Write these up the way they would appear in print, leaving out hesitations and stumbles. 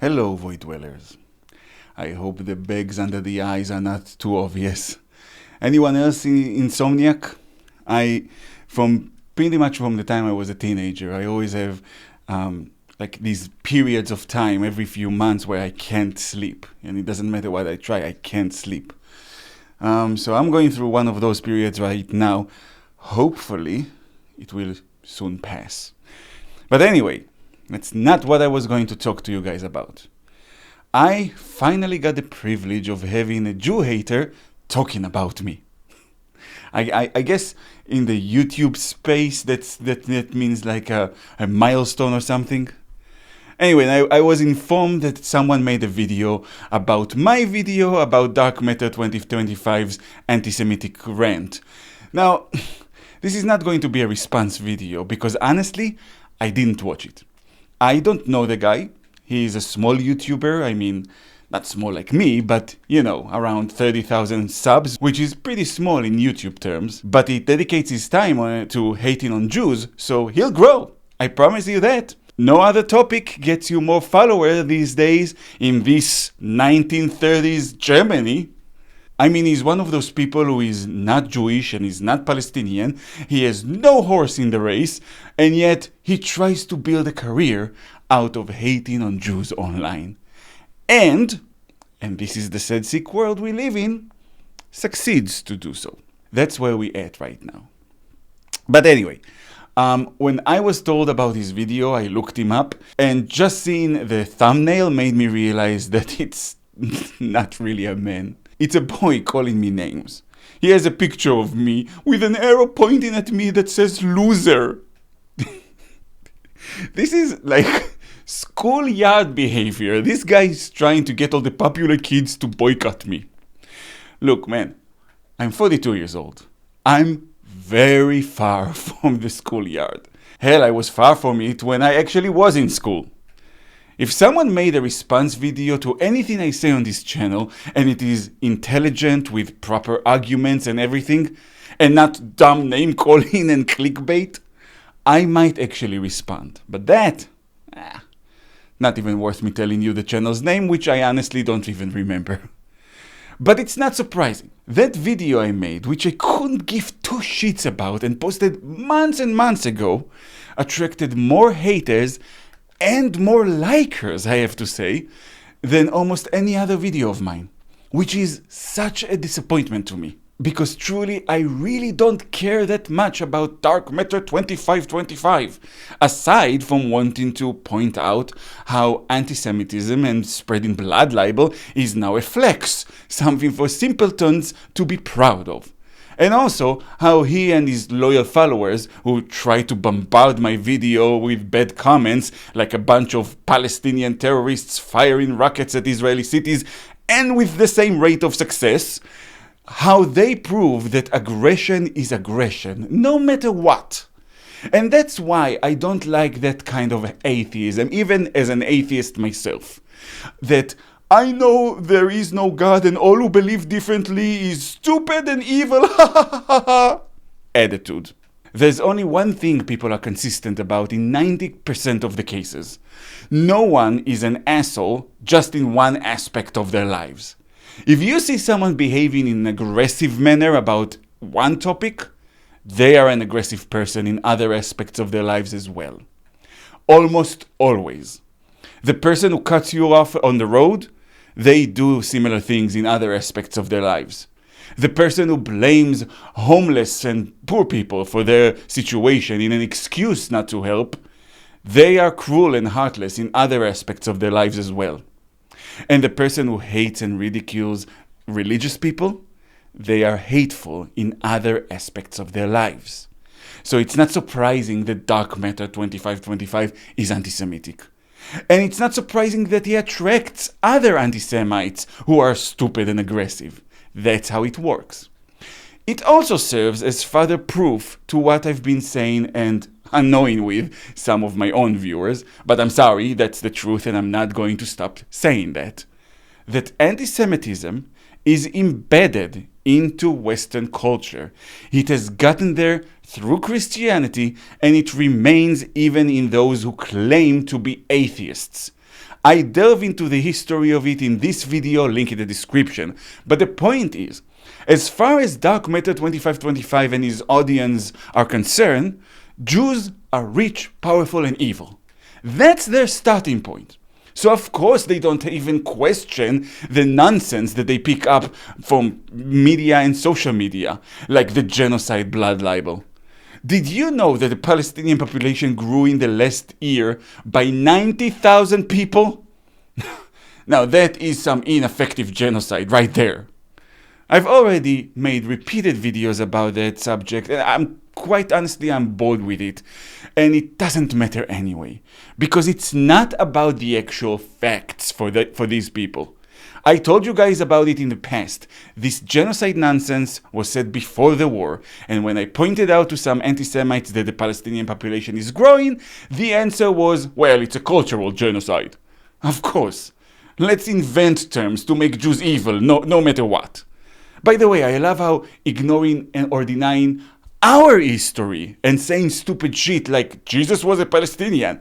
Hello, void dwellers. I hope the bags under the eyes are not too obvious. Anyone else insomniac? Pretty much from the time I was a teenager, I always have like these periods of time every few months where I can't sleep. And it doesn't matter what I try, I can't sleep. So I'm going through one of those periods right now. Hopefully, it will soon pass. But anyway, that's not what I was going to talk to you guys about. I finally got the privilege of having a Jew hater talking about me. I guess in the YouTube space that means like a milestone or something. Anyway, I was informed that someone made a video about my video about Dark Matter 2025's anti-Semitic rant. Now, this is not going to be a response video because honestly, I didn't watch it. I don't know the guy. He is a small YouTuber. I mean, not small like me, but, around 30,000 subs, which is pretty small in YouTube terms. But he dedicates his time to hating on Jews, so he'll grow. I promise you that. No other topic gets you more followers these days in this 1930s Germany. I mean, he's one of those people who is not Jewish and is not Palestinian. He has no horse in the race, and yet he tries to build a career out of hating on Jews online. And this is the sad sick world we live in, succeeds to do so. That's where we're at right now. But anyway, when I was told about his video, I looked him up, and just seeing the thumbnail made me realize that it's not really a man. It's a boy calling me names. He has a picture of me with an arrow pointing at me that says loser. This is like schoolyard behavior. This guy is trying to get all the popular kids to boycott me. Look, man, I'm 42 years old. I'm very far from the schoolyard. Hell, I was far from it when I actually was in school. If someone made a response video to anything I say on this channel, and it is intelligent with proper arguments and everything, and not dumb name calling and clickbait, I might actually respond. But that, not even worth me telling you the channel's name, which I honestly don't even remember. But it's not surprising. That video I made, which I couldn't give two shits about and posted months and months ago, attracted more haters and more likers, I have to say, than almost any other video of mine, which is such a disappointment to me. Because truly, I really don't care that much about Dark Matter 2525, aside from wanting to point out how antisemitism and spreading blood libel is now a flex, something for simpletons to be proud of. And also, how he and his loyal followers, who try to bombard my video with bad comments like a bunch of Palestinian terrorists firing rockets at Israeli cities, and with the same rate of success, how they prove that aggression is aggression, no matter what. And that's why I don't like that kind of atheism, even as an atheist myself. That I know there is no God and all who believe differently is stupid and evil, attitude. There's only one thing people are consistent about in 90% of the cases. No one is an asshole just in one aspect of their lives. If you see someone behaving in an aggressive manner about one topic, they are an aggressive person in other aspects of their lives as well. Almost always. The person who cuts you off on the road, they do similar things in other aspects of their lives. The person who blames homeless and poor people for their situation in an excuse not to help, they are cruel and heartless in other aspects of their lives as well. And the person who hates and ridicules religious people, they are hateful in other aspects of their lives. So it's not surprising that Dark Matter 2525 is anti-Semitic. And it's not surprising that he attracts other anti-Semites who are stupid and aggressive. That's how it works. It also serves as further proof to what I've been saying and annoying with some of my own viewers, but I'm sorry, that's the truth and I'm not going to stop saying that. That anti-Semitism is embedded into Western culture. It has gotten there through Christianity, and it remains even in those who claim to be atheists. I delve into the history of it in this video, link in the description. But the point is, as far as Dark Matter 2525 and his audience are concerned, Jews are rich, powerful, and evil. That's their starting point. So of course they don't even question the nonsense that they pick up from media and social media, like the genocide blood libel. Did you know that the Palestinian population grew in the last year by 90,000 people? Now that is some ineffective genocide right there. I've already made repeated videos about that subject, and quite honestly I'm bored with it. And it doesn't matter anyway, because it's not about the actual facts for these people. I told you guys about it in the past. This genocide nonsense was said before the war, and when I pointed out to some anti-Semites that the Palestinian population is growing, the answer was, well, it's a cultural genocide. Of course. Let's invent terms to make Jews evil, no matter what. By the way, I love how ignoring or denying our history and saying stupid shit like Jesus was a Palestinian,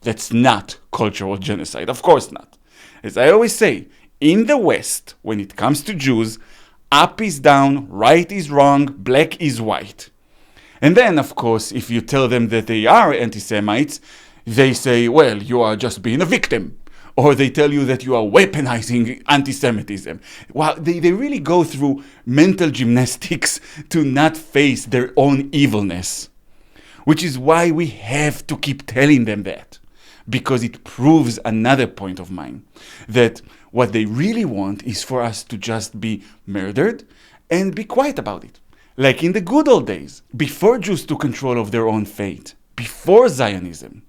that's not cultural genocide. Of course not. As I always say, in the West, when it comes to Jews, up is down, right is wrong, black is white. And then, of course, if you tell them that they are anti-Semites, they say, well, you are just being a victim. Or they tell you that you are weaponizing anti-Semitism. Well, they really go through mental gymnastics to not face their own evilness. Which is why we have to keep telling them that. Because it proves another point of mine. That what they really want is for us to just be murdered and be quiet about it. Like in the good old days, before Jews took control of their own fate. Before Zionism.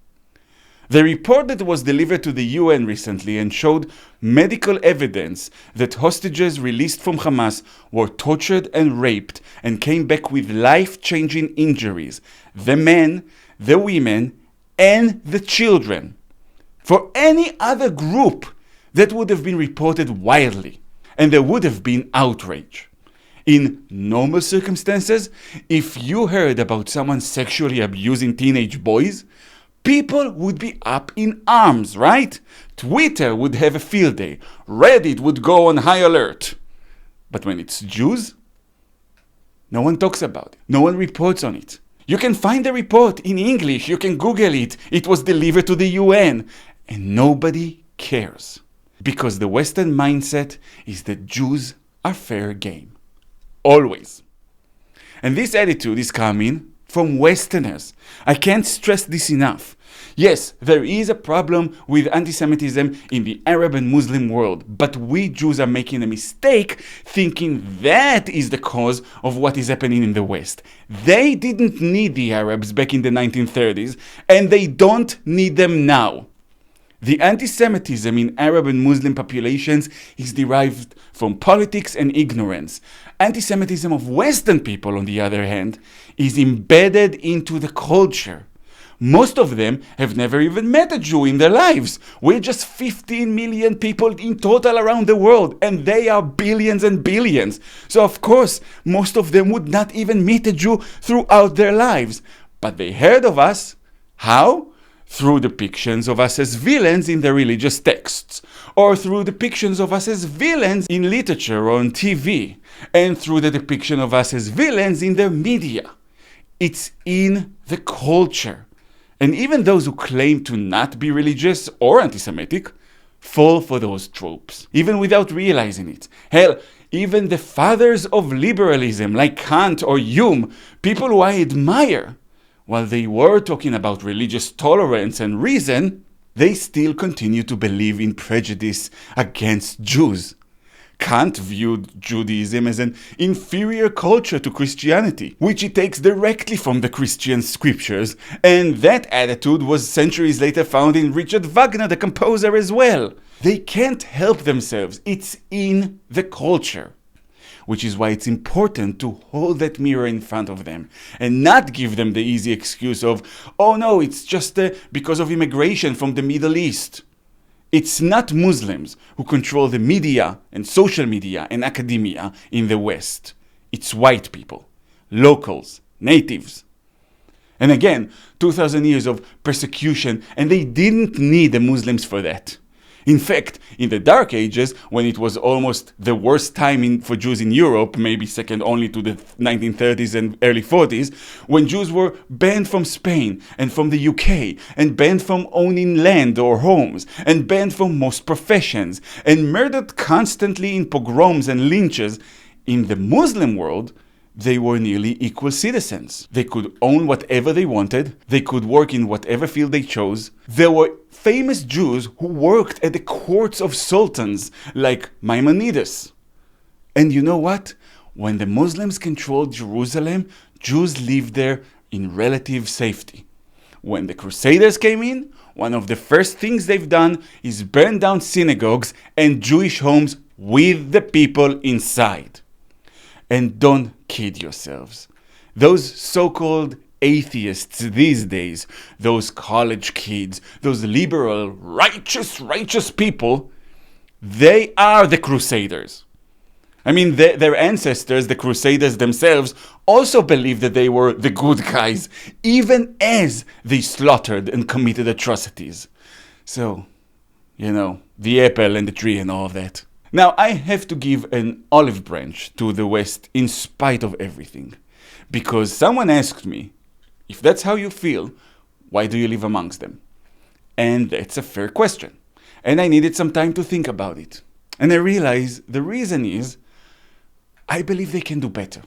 The report that was delivered to the UN recently and showed medical evidence that hostages released from Hamas were tortured and raped and came back with life-changing injuries. The men, the women, and the children. For any other group, that would have been reported wildly, and there would have been outrage. In normal circumstances, if you heard about someone sexually abusing teenage boys, people would be up in arms, right? Twitter would have a field day. Reddit would go on high alert. But when it's Jews, no one talks about it. No one reports on it. You can find the report in English. You can Google it. It was delivered to the UN. And nobody cares. Because the Western mindset is that Jews are fair game. Always. And this attitude is coming from Westerners. I can't stress this enough. Yes, there is a problem with anti-Semitism in the Arab and Muslim world, but we Jews are making a mistake thinking that is the cause of what is happening in the West. They didn't need the Arabs back in the 1930s, and they don't need them now. The anti-Semitism in Arab and Muslim populations is derived from politics and ignorance. Anti-Semitism of Western people, on the other hand, is embedded into the culture. Most of them have never even met a Jew in their lives. We're just 15 million people in total around the world, and they are billions and billions. So of course, most of them would not even meet a Jew throughout their lives. But they heard of us. How? Through depictions of us as villains in the religious texts, or through depictions of us as villains in literature or on TV, and through the depiction of us as villains in the media. It's in the culture. And even those who claim to not be religious or anti-Semitic fall for those tropes, even without realizing it. Hell, even the fathers of liberalism like Kant or Hume, people who I admire, while they were talking about religious tolerance and reason, they still continue to believe in prejudice against Jews. Kant viewed Judaism as an inferior culture to Christianity, which he takes directly from the Christian scriptures, and that attitude was centuries later found in Richard Wagner, the composer, as well. They can't help themselves. It's in the culture. Which is why it's important to hold that mirror in front of them and not give them the easy excuse of, oh no, it's just because of immigration from the Middle East. It's not Muslims who control the media and social media and academia in the West. It's white people, locals, natives. And again, 2,000 years of persecution, and they didn't need the Muslims for that. In fact, in the Dark Ages, when it was almost the worst time for Jews in Europe, maybe second only to the 1930s and early 40s, when Jews were banned from Spain and from the UK, and banned from owning land or homes, and banned from most professions, and murdered constantly in pogroms and lynches, in the Muslim world, they were nearly equal citizens. They could own whatever they wanted. They could work in whatever field they chose. There were famous Jews who worked at the courts of sultans like Maimonides. And you know what? When the Muslims controlled Jerusalem, Jews lived there in relative safety. When the Crusaders came in, one of the first things they've done is burn down synagogues and Jewish homes with the people inside. And don't kid yourselves. Those so-called atheists these days, those college kids, those liberal, righteous people, they are the Crusaders. I mean, their ancestors, the Crusaders themselves, also believed that they were the good guys, even as they slaughtered and committed atrocities. So, the apple and the tree and all that. Now, I have to give an olive branch to the West in spite of everything. Because someone asked me, if that's how you feel, why do you live amongst them? And that's a fair question. And I needed some time to think about it. And I realized the reason is, I believe they can do better.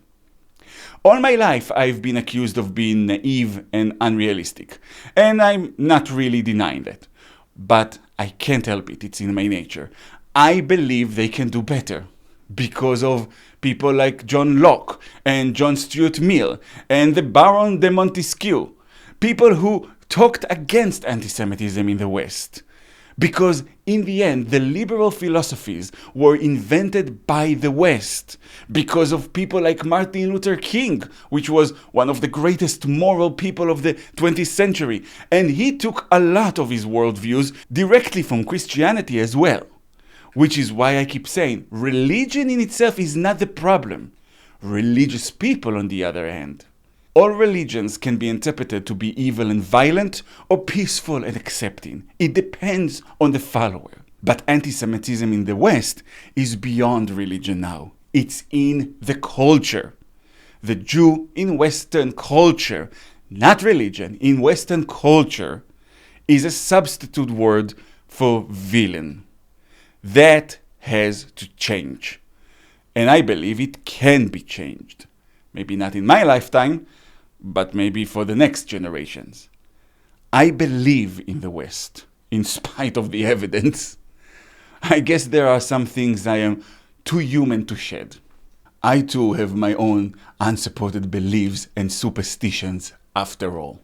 All my life, I've been accused of being naive and unrealistic. And I'm not really denying that. But I can't help it. It's in my nature. I believe they can do better because of people like John Locke and John Stuart Mill and the Baron de Montesquieu, people who talked against anti-Semitism in the West. Because in the end, the liberal philosophies were invented by the West because of people like Martin Luther King, which was one of the greatest moral people of the 20th century. And he took a lot of his worldviews directly from Christianity as well. Which is why I keep saying, religion in itself is not the problem. Religious people, on the other hand. All religions can be interpreted to be evil and violent, or peaceful and accepting. It depends on the follower. But anti-Semitism in the West is beyond religion now. It's in the culture. The Jew in Western culture, not religion, in Western culture, is a substitute word for villain. That has to change. And I believe it can be changed. Maybe not in my lifetime, but maybe for the next generations. I believe in the West, in spite of the evidence. I guess there are some things I am too human to shed. I too have my own unsupported beliefs and superstitions after all.